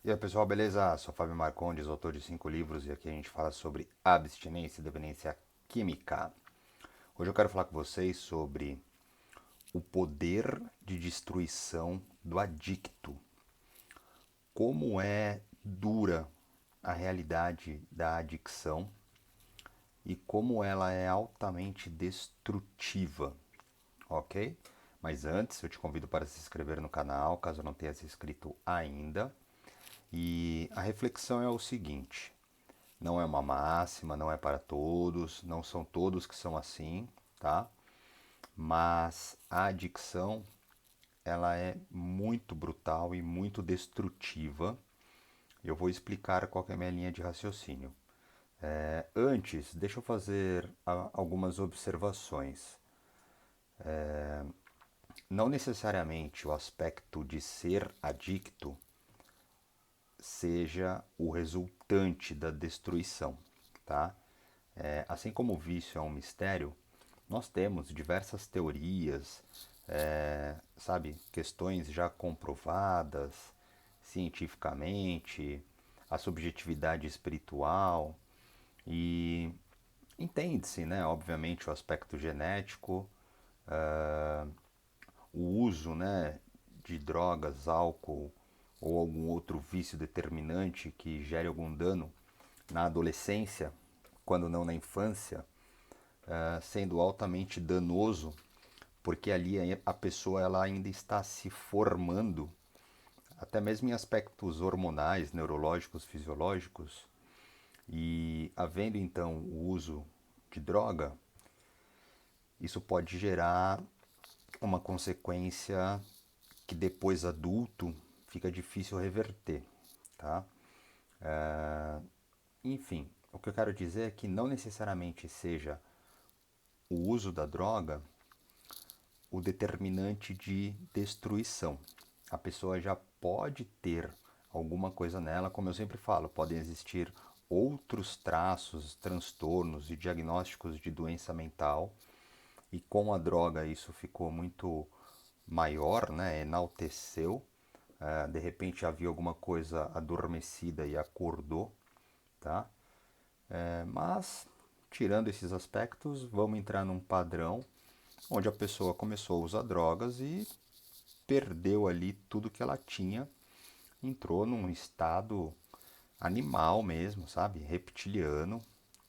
E aí pessoal, beleza? Sou Fábio Marcondes, autor de 5 livros, e aqui a gente fala sobre abstinência e dependência química. Hoje eu quero falar com vocês sobre o poder de destruição do adicto. Como é dura a realidade da adicção e como ela é altamente destrutiva, ok? Mas antes eu te convido para se inscrever no canal, caso não tenha se inscrito ainda. E a reflexão é o seguinte: não é uma máxima, não é para todos, não são todos que são assim, tá? Mas a adicção, ela é muito brutal e muito destrutiva. Eu vou explicar qual que é a minha linha de raciocínio. Antes, deixa eu fazer algumas observações. Não necessariamente o aspecto de ser adicto seja o resultante da destruição, tá? Assim como o vício é um mistério, nós temos diversas teorias, sabe, questões já comprovadas cientificamente, a subjetividade espiritual e entende-se, né, obviamente, o aspecto genético, o uso, né, de drogas, álcool ou algum outro vício determinante que gere algum dano na adolescência, quando não na infância, sendo altamente danoso, porque ali a pessoa ela ainda está se formando, até mesmo em aspectos hormonais, neurológicos, fisiológicos, e havendo então o uso de droga, isso pode gerar uma consequência que depois adulto fica difícil reverter, tá? Enfim, o que eu quero dizer é que não necessariamente seja o uso da droga o determinante de destruição. A pessoa já pode ter alguma coisa nela, como eu sempre falo, podem existir outros traços, transtornos e diagnósticos de doença mental, e com a droga isso ficou muito maior, né? Enalteceu. De repente havia alguma coisa adormecida e acordou, tá? Mas, tirando esses aspectos, vamos entrar num padrão onde a pessoa começou a usar drogas e perdeu ali tudo que ela tinha, entrou num estado animal mesmo, sabe? Reptiliano,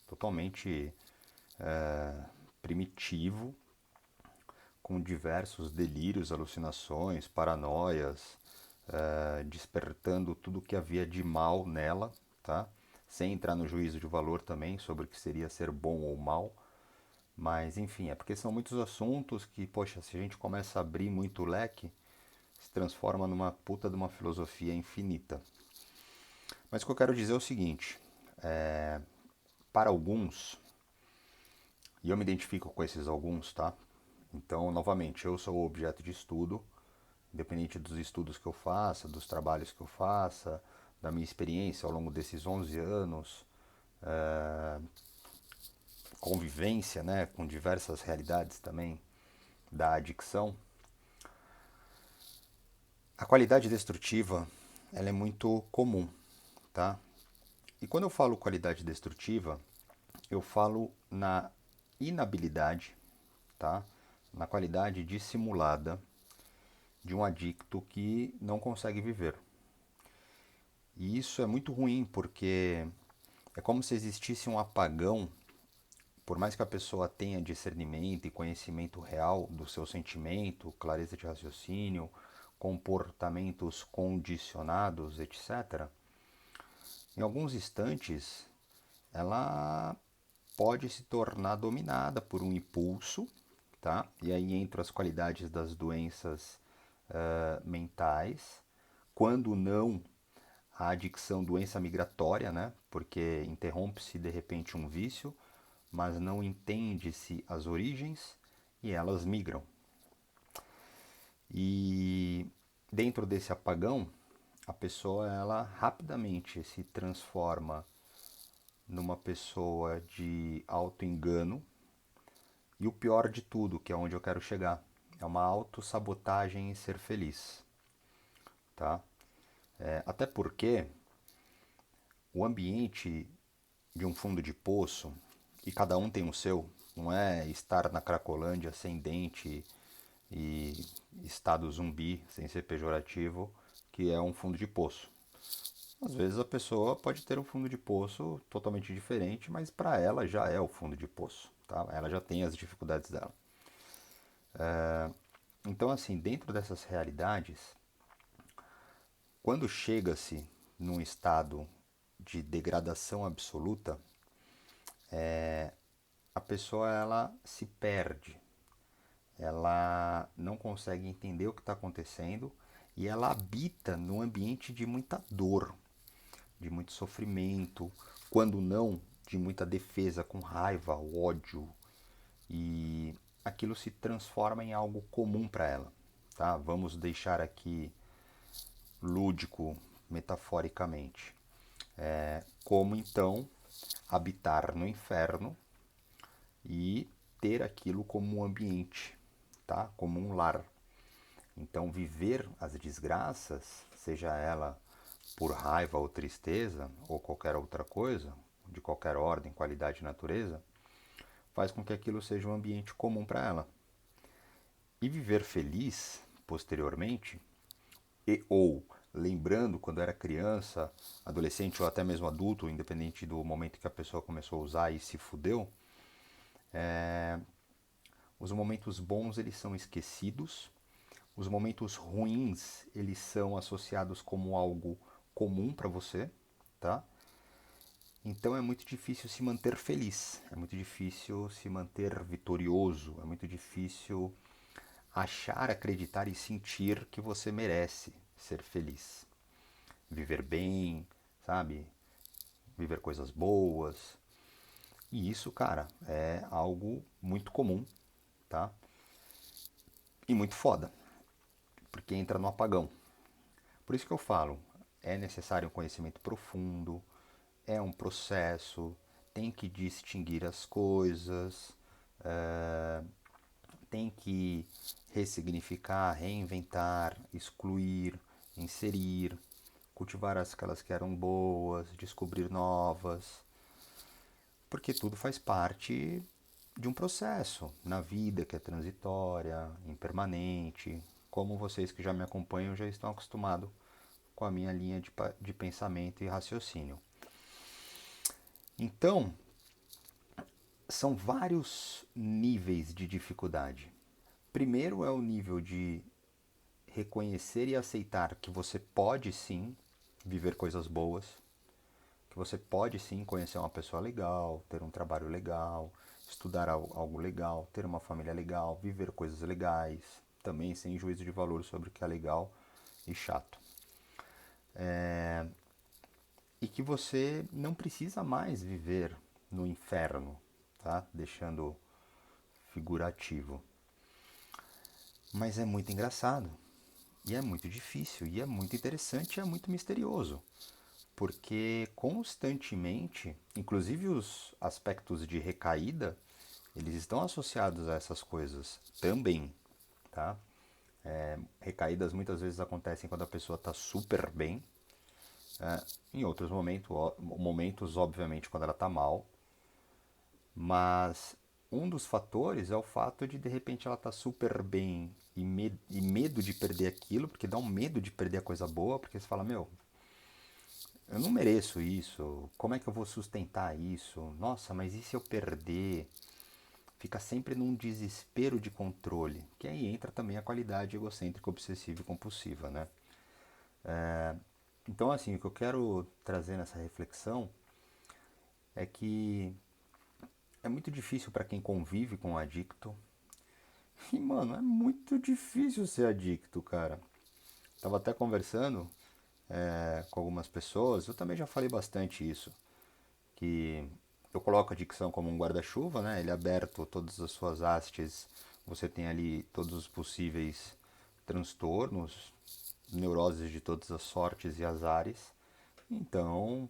totalmente primitivo, com diversos delírios, alucinações, paranoias, despertando tudo que havia de mal nela, tá? Sem entrar no juízo de valor também sobre o que seria ser bom ou mal. Mas enfim, é porque são muitos assuntos que, poxa, se a gente começa a abrir muito o leque, se transforma numa puta de uma filosofia infinita. Mas o que eu quero dizer é o seguinte: para alguns, e eu me identifico com esses alguns, tá? Então, novamente, eu sou o objeto de estudo, independente dos estudos que eu faça, dos trabalhos que eu faça, da minha experiência ao longo desses 11 anos, convivência, né, com diversas realidades também da adicção. A qualidade destrutiva, ela é muito comum, tá? E quando eu falo qualidade destrutiva, eu falo na inabilidade, tá? Na qualidade dissimulada de um adicto que não consegue viver. E isso é muito ruim porque é como se existisse um apagão, por mais que a pessoa tenha discernimento e conhecimento real do seu sentimento, clareza de raciocínio, comportamentos condicionados, etc. Em alguns instantes, ela pode se tornar dominada por um impulso, tá? E aí entram as qualidades das doenças mentais, quando não a adicção, doença migratória, né? Porque interrompe-se de repente um vício, mas não entende-se as origens e elas migram. E dentro desse apagão, a pessoa ela rapidamente se transforma numa pessoa de auto-engano e o pior de tudo, que é onde eu quero chegar, é uma autossabotagem em ser feliz, tá? Até porque o ambiente de um fundo de poço, e cada um tem o seu, não é estar na Cracolândia sem dente e estado zumbi, sem ser pejorativo, que é um fundo de poço. Às vezes a pessoa pode ter um fundo de poço totalmente diferente, mas para ela já é o fundo de poço, tá? Ela já tem as dificuldades dela. Então, assim, dentro dessas realidades, quando chega-se num estado de degradação absoluta, a pessoa ela se perde, ela não consegue entender o que está acontecendo e ela habita num ambiente de muita dor, de muito sofrimento, quando não, de muita defesa, com raiva, ódio, e aquilo se transforma em algo comum para ela. Tá? Vamos deixar aqui lúdico, metaforicamente. Como então habitar no inferno e ter aquilo como um ambiente, tá? Como um lar. Então, viver as desgraças, seja ela por raiva ou tristeza, ou qualquer outra coisa, de qualquer ordem, qualidade e natureza, faz com que aquilo seja um ambiente comum para ela. E viver feliz, posteriormente, e ou lembrando quando era criança, adolescente ou até mesmo adulto, independente do momento que a pessoa começou a usar e se fudeu, os momentos bons eles são esquecidos, os momentos ruins eles são associados como algo comum para você, tá? Então é muito difícil se manter feliz, é muito difícil se manter vitorioso, é muito difícil achar, acreditar e sentir que você merece ser feliz. Viver bem, sabe? Viver coisas boas. E isso, cara, é algo muito comum, tá? E muito foda, porque entra no apagão. Por isso que eu falo, é necessário um conhecimento profundo, é um processo, tem que distinguir as coisas, tem que ressignificar, reinventar, excluir, inserir, cultivar aquelas que eram boas, descobrir novas, porque tudo faz parte de um processo na vida que é transitória, impermanente. Como vocês que já me acompanham já estão acostumados com a minha linha de pensamento e raciocínio. Então, são vários níveis de dificuldade. Primeiro é o nível de reconhecer e aceitar que você pode sim viver coisas boas, que você pode sim conhecer uma pessoa legal, ter um trabalho legal, estudar algo legal, ter uma família legal, viver coisas legais, também sem juízo de valor sobre o que é legal e chato. E que você não precisa mais viver no inferno, tá? Deixando figurativo. Mas é muito engraçado, e é muito difícil, e é muito interessante, e é muito misterioso. Porque constantemente, inclusive os aspectos de recaída, eles estão associados a essas coisas também, tá? Recaídas muitas vezes acontecem quando a pessoa está super bem, em outros momentos, obviamente, quando ela está mal, mas um dos fatores é o fato de repente ela tá super bem e medo de perder aquilo, porque dá um medo de perder a coisa boa, porque você fala, meu, eu não mereço isso, como é que eu vou sustentar isso? Nossa, mas e se eu perder? Fica sempre num desespero de controle, que aí entra também a qualidade egocêntrica, obsessiva e compulsiva, né? Então, assim, o que eu quero trazer nessa reflexão é que é muito difícil para quem convive com um adicto. E, mano, é muito difícil ser adicto, cara. Tava até conversando com algumas pessoas, eu também já falei bastante isso, que eu coloco a adicção como um guarda-chuva, né? Ele é aberto, todas as suas hastes, você tem ali todos os possíveis transtornos, neuroses de todas as sortes e azares. Então,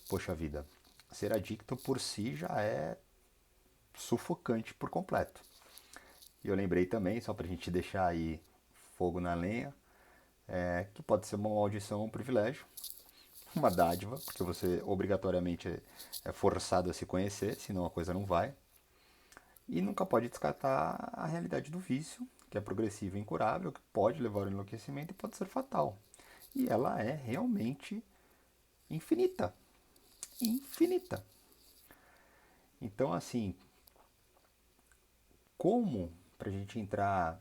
poxa vida, ser adicto por si já é sufocante por completo. E eu lembrei também, só pra gente deixar aí fogo na lenha, que pode ser uma maldição ou um privilégio, uma dádiva, porque você obrigatoriamente é forçado a se conhecer, senão a coisa não vai. E nunca pode descartar a realidade do vício, que é progressiva e incurável, que pode levar ao enlouquecimento e pode ser fatal. E ela é realmente infinita. Infinita. Então, assim, como para a gente entrar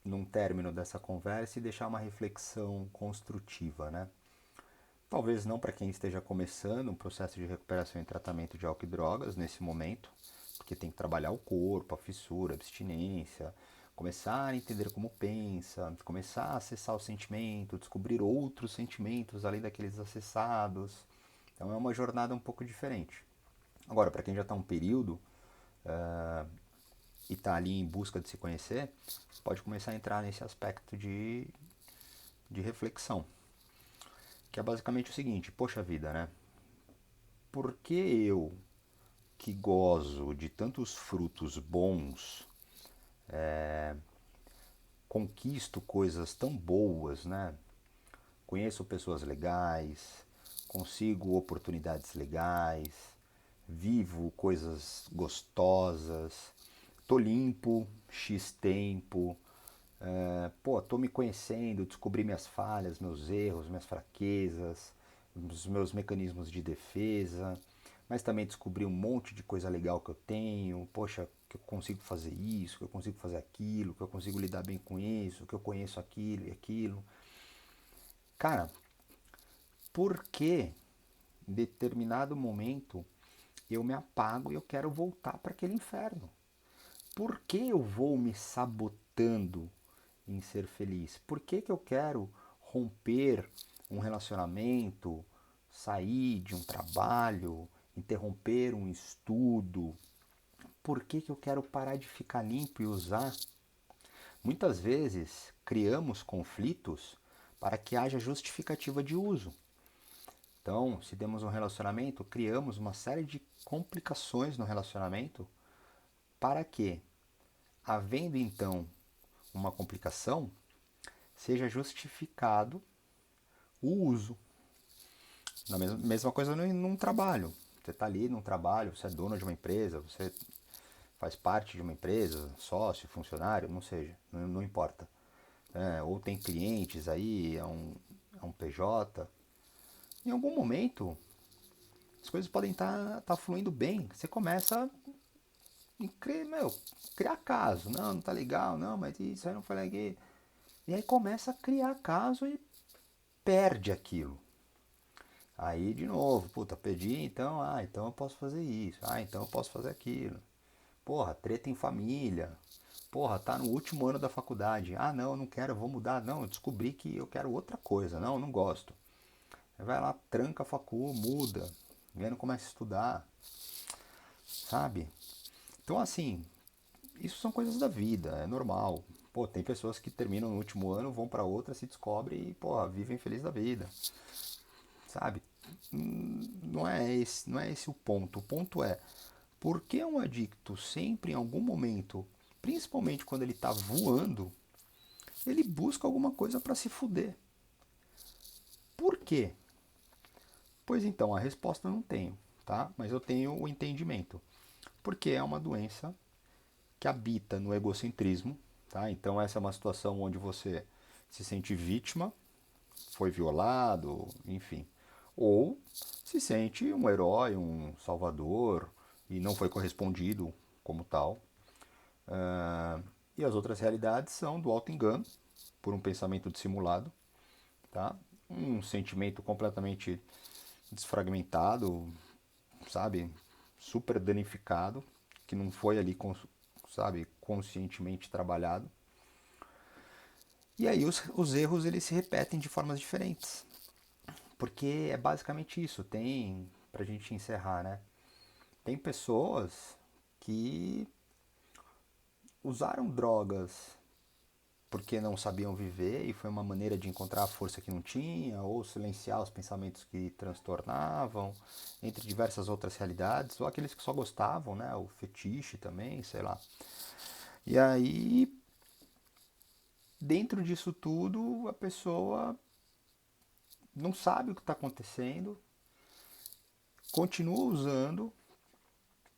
num término dessa conversa e deixar uma reflexão construtiva, né? Talvez não para quem esteja começando um processo de recuperação e tratamento de álcool e drogas nesse momento, porque tem que trabalhar o corpo, a fissura, a abstinência, começar a entender como pensa, começar a acessar o sentimento, descobrir outros sentimentos além daqueles acessados. Então é uma jornada um pouco diferente. Agora, para quem já está um período e está ali em busca de se conhecer, pode começar a entrar nesse aspecto de reflexão, que é basicamente o seguinte: poxa vida, né? Por que eu, que gozo de tantos frutos bons, conquisto coisas tão boas, né? Conheço pessoas legais, consigo oportunidades legais, vivo coisas gostosas, tô limpo X tempo, tô me conhecendo, descobri minhas falhas, meus erros, minhas fraquezas, os meus mecanismos de defesa, mas também descobri um monte de coisa legal que eu tenho, poxa, que eu consigo fazer isso, que eu consigo fazer aquilo, que eu consigo lidar bem com isso, que eu conheço aquilo e aquilo. Cara, por que em determinado momento eu me apago e eu quero voltar para aquele inferno? Por que eu vou me sabotando em ser feliz? Por que, que eu quero romper um relacionamento, sair de um trabalho, interromper um estudo? Por que, que eu quero parar de ficar limpo e usar? Muitas vezes criamos conflitos para que haja justificativa de uso. Então, se temos um relacionamento, criamos uma série de complicações no relacionamento para que, havendo então uma complicação, seja justificado o uso. Na mesma coisa num trabalho. Você está ali num trabalho, você é dono de uma empresa, você faz parte de uma empresa, sócio, funcionário, não seja, não importa. Ou tem clientes aí, é um PJ. Em algum momento, as coisas podem estar fluindo bem. Você começa criar caso. Não, não tá legal, não, mas isso aí não foi legal. E aí começa a criar caso e perde aquilo. Aí de novo, puta, pedi, então, então eu posso fazer isso, então eu posso fazer aquilo. Porra, treta em família. Porra, tá no último ano da faculdade. Não, eu não quero, eu vou mudar. Não, eu descobri que eu quero outra coisa. Não, eu não gosto. Aí vai lá, tranca a facu, muda. Vendo, começa a estudar. Sabe? Então, assim, isso são coisas da vida, é normal. Pô, tem pessoas que terminam no último ano, vão pra outra, se descobrem e, pô, vivem feliz da vida. Sabe? Não é esse o ponto. O ponto é, por que um adicto sempre em algum momento, principalmente quando ele está voando, ele busca alguma coisa para se fuder? Por quê? Pois então, a resposta eu não tenho, tá? Mas eu tenho o entendimento. Porque é uma doença que habita no egocentrismo, tá? Então essa é uma situação onde você se sente vítima, foi violado, enfim, ou se sente um herói, um salvador e não foi correspondido como tal. E as outras realidades são do auto-engano, por um pensamento dissimulado, tá? Um sentimento completamente desfragmentado, sabe? Super danificado, que não foi ali, sabe, conscientemente trabalhado. E aí os erros eles se repetem de formas diferentes. Porque é basicamente isso. Tem, pra gente encerrar, né? Tem pessoas que usaram drogas porque não sabiam viver e foi uma maneira de encontrar a força que não tinha, ou silenciar os pensamentos que transtornavam, entre diversas outras realidades, ou aqueles que só gostavam, né? O fetiche também, sei lá. E aí dentro disso tudo, a pessoa não sabe o que está acontecendo, continua usando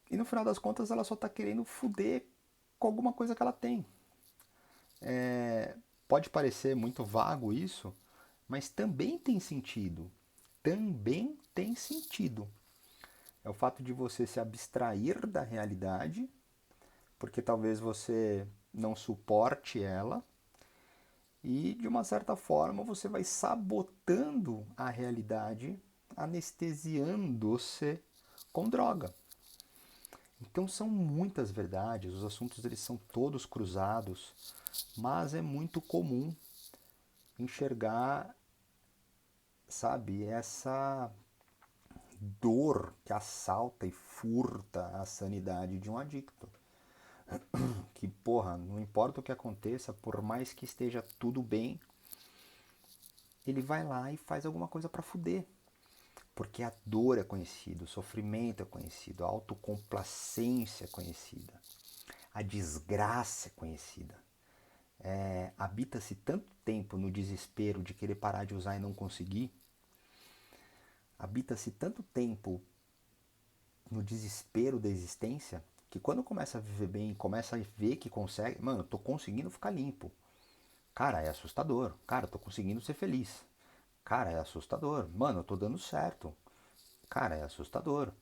e no final das contas ela só está querendo foder com alguma coisa que ela tem. Pode parecer muito vago isso, mas também tem sentido. Também tem sentido. É o fato de você se abstrair da realidade, porque talvez você não suporte ela, e de uma certa forma você vai sabotando a realidade, anestesiando-se com droga. Então são muitas verdades, os assuntos eles são todos cruzados, mas é muito comum enxergar, sabe, essa dor que assalta e furta a sanidade de um adicto. Que, porra, não importa o que aconteça, por mais que esteja tudo bem, ele vai lá e faz alguma coisa para fuder. Porque a dor é conhecida, o sofrimento é conhecido, a autocomplacência é conhecida, a desgraça é conhecida. Habita-se tanto tempo no desespero de querer parar de usar e não conseguir, habita-se tanto tempo no desespero da existência, que quando começa a viver bem, começa a ver que consegue, mano, eu tô conseguindo ficar limpo. Cara, é assustador. Cara, eu tô conseguindo ser feliz. Cara, é assustador. Mano, eu tô dando certo. Cara, é assustador.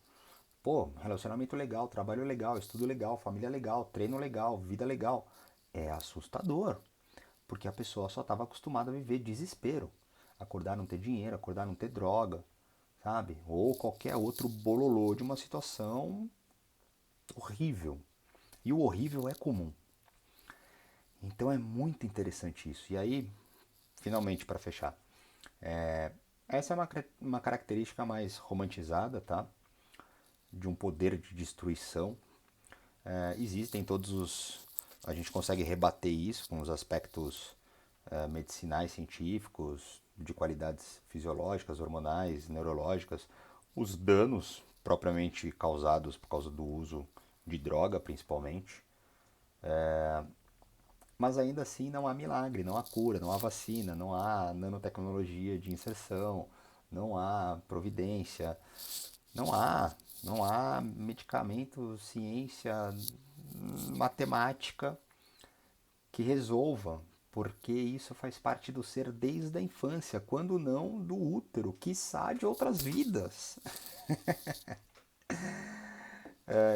Pô, relacionamento legal, trabalho legal, estudo legal, família legal, treino legal, vida legal. É assustador. Porque a pessoa só estava acostumada a viver desespero. Acordar não ter dinheiro, acordar não ter droga, sabe? Ou qualquer outro bololô de uma situação horrível. E o horrível é comum. Então é muito interessante isso. E aí, finalmente, para fechar, essa é uma característica mais romantizada, tá? De um poder de destruição. Existem todos os. A gente consegue rebater isso com os aspectos medicinais, científicos, de qualidades fisiológicas, hormonais, neurológicas, os danos propriamente causados por causa do uso de droga, principalmente. Mas ainda assim não há milagre, não há cura, não há vacina, não há nanotecnologia de inserção, não há providência, não há, não há medicamento, ciência, matemática que resolva, porque isso faz parte do ser desde a infância, quando não do útero, quiçá de outras vidas.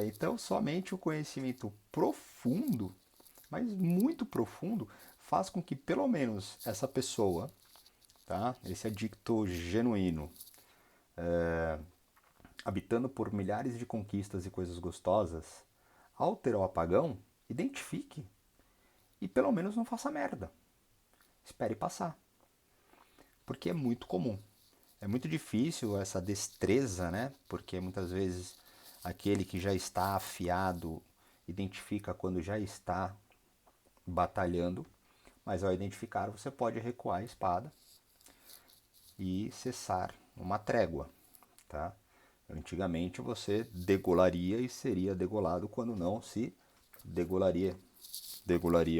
Então, somente o conhecimento profundo, mas muito profundo, faz com que pelo menos essa pessoa, tá? Esse adicto genuíno, habitando por milhares de conquistas e coisas gostosas, ao ter o apagão, identifique e pelo menos não faça merda. Espere passar, porque é muito comum. É muito difícil essa destreza, né? Porque muitas vezes aquele que já está afiado identifica quando já está batalhando, mas ao identificar você pode recuar a espada e cessar uma trégua, tá? Antigamente você degolaria e seria degolado quando não se degolaria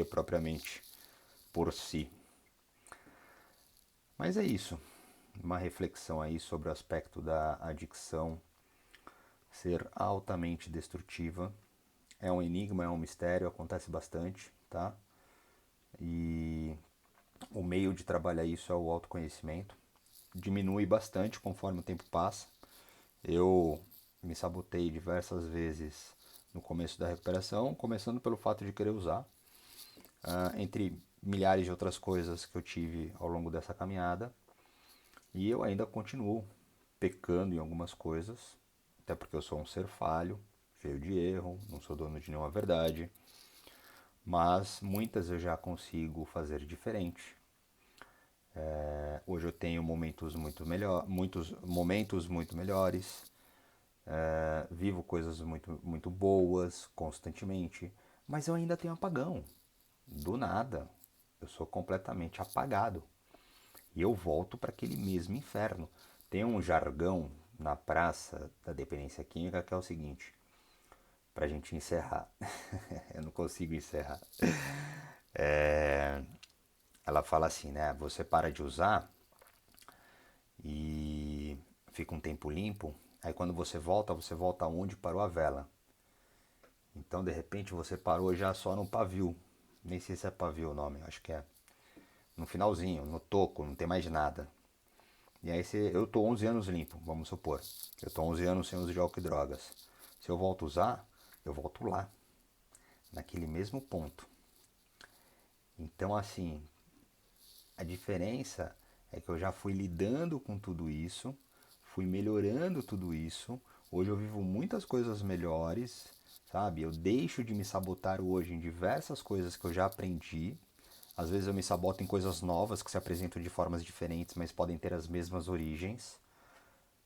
propriamente por si. Mas é isso, uma reflexão aí sobre o aspecto da adicção ser altamente destrutiva. É um enigma, é um mistério, acontece bastante, tá? E o meio de trabalhar isso é o autoconhecimento. Diminui bastante conforme o tempo passa. Eu me sabotei diversas vezes no começo da recuperação, começando pelo fato de querer usar, entre milhares de outras coisas que eu tive ao longo dessa caminhada. E eu ainda continuo pecando em algumas coisas, até porque eu sou um ser falho, cheio de erro, não sou dono de nenhuma verdade, mas muitas eu já consigo fazer diferente. Hoje eu tenho muitos momentos muito melhores, vivo coisas muito boas constantemente, mas eu ainda tenho apagão. Do nada, eu sou completamente apagado e eu volto para aquele mesmo inferno. Tem um jargão na praça da dependência química que é o seguinte, para a gente encerrar. Eu não consigo encerrar. ela fala assim, né? Você para de usar e fica um tempo limpo. Aí quando você volta onde parou a vela. Então de repente você parou já só no pavio. Nem sei se é pavio o nome, acho que é. No finalzinho, no toco, não tem mais nada. E aí eu tô 11 anos limpo, vamos supor. Eu tô 11 anos sem uso de álcool e drogas. Se eu volto a usar, eu volto lá, naquele mesmo ponto. Então assim, a diferença é que eu já fui lidando com tudo isso, fui melhorando tudo isso. Hoje eu vivo muitas coisas melhores, sabe? Eu deixo de me sabotar hoje em diversas coisas que eu já aprendi. Às vezes eu me saboto em coisas novas que se apresentam de formas diferentes, mas podem ter as mesmas origens.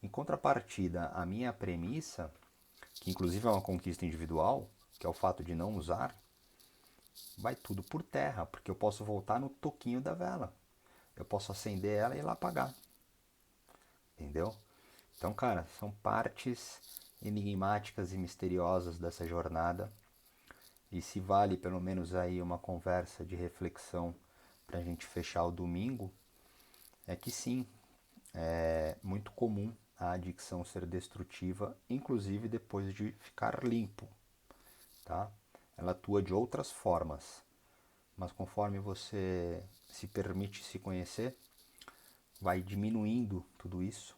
Em contrapartida, a minha premissa, que inclusive é uma conquista individual, que é o fato de não usar, vai tudo por terra, porque eu posso voltar no toquinho da vela. Eu posso acender ela e ir lá apagar. Entendeu? Então, cara, são partes enigmáticas e misteriosas dessa jornada. E se vale pelo menos aí uma conversa de reflexão para a gente fechar o domingo, é que sim, é muito comum a adicção ser destrutiva, inclusive depois de ficar limpo, tá? Ela atua de outras formas, mas conforme você se permite se conhecer, vai diminuindo tudo isso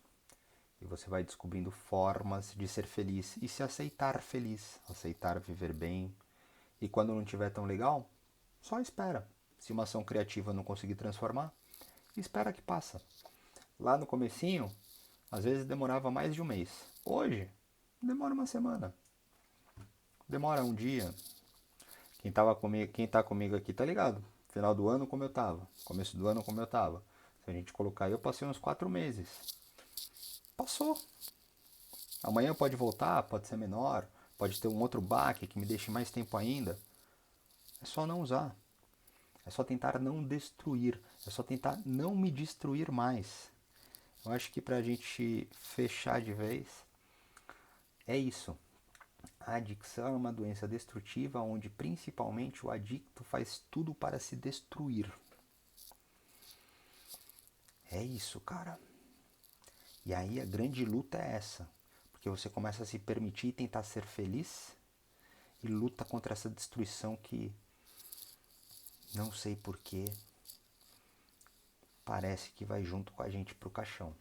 e você vai descobrindo formas de ser feliz e se aceitar feliz, aceitar viver bem. E quando não tiver tão legal, só espera. Se uma ação criativa não conseguir transformar, espera que passa. Lá no comecinho, às vezes demorava mais de um mês. Hoje, demora uma semana. Demora um dia. Quem tá comigo aqui tá ligado. Final do ano como eu tava. Começo do ano como eu tava. Se a gente colocar aí, eu passei uns 4 meses. Passou. Amanhã pode voltar, pode ser menor, pode ter um outro baque que me deixe mais tempo ainda. É só não usar. É só tentar não destruir. É só tentar não me destruir mais. Eu acho que pra gente fechar de vez, é isso. A adicção é uma doença destrutiva onde principalmente o adicto faz tudo para se destruir. É isso, cara. E aí a grande luta é essa. Porque você começa a se permitir e tentar ser feliz e luta contra essa destruição que não sei porquê parece que vai junto com a gente pro caixão.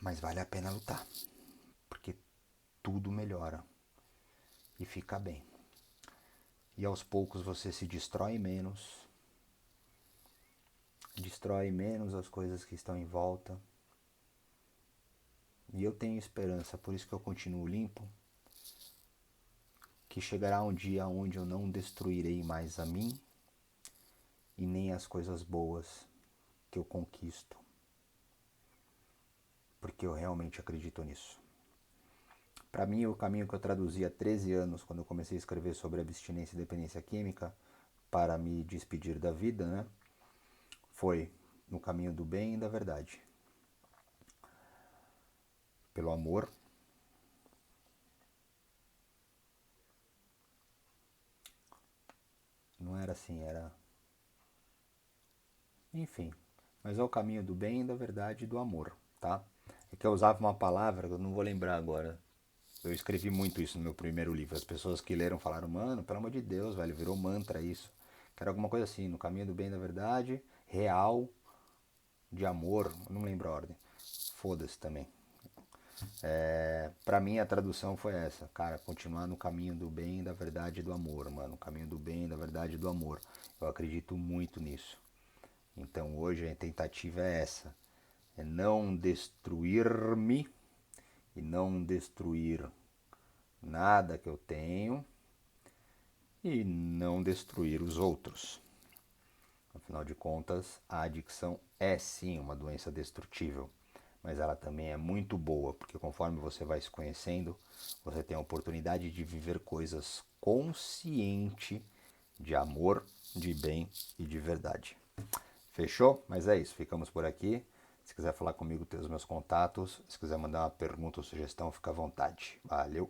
Mas vale a pena lutar, porque tudo melhora e fica bem. E aos poucos você se destrói menos as coisas que estão em volta. E eu tenho esperança, por isso que eu continuo limpo, que chegará um dia onde eu não destruirei mais a mim e nem as coisas boas que eu conquisto, porque eu realmente acredito nisso. Para mim, o caminho que eu traduzi há 13 anos, quando eu comecei a escrever sobre abstinência e dependência química, para me despedir da vida, né, foi no caminho do bem e da verdade. Pelo amor, não era assim, era... Enfim, mas é o caminho do bem, da verdade e do amor, tá? É que eu usava uma palavra, eu não vou lembrar agora. Eu escrevi muito isso no meu primeiro livro. As pessoas que leram falaram, mano, pelo amor de Deus, velho, virou mantra isso. Que era alguma coisa assim, no caminho do bem, da verdade, real, de amor, eu não lembro a ordem. Foda-se também. Pra mim a tradução foi essa, cara, continuar no caminho do bem, da verdade e do amor, mano. No caminho do bem, da verdade e do amor. Eu acredito muito nisso. Então hoje a tentativa é essa, é não destruir-me e não destruir nada que eu tenho e não destruir os outros. Afinal de contas, a adicção é sim uma doença destrutível, mas ela também é muito boa, porque conforme você vai se conhecendo, você tem a oportunidade de viver coisas consciente de amor, de bem e de verdade. Fechou? Mas é isso, ficamos por aqui. Se quiser falar comigo, tem os meus contatos. Se quiser mandar uma pergunta ou sugestão, fica à vontade. Valeu!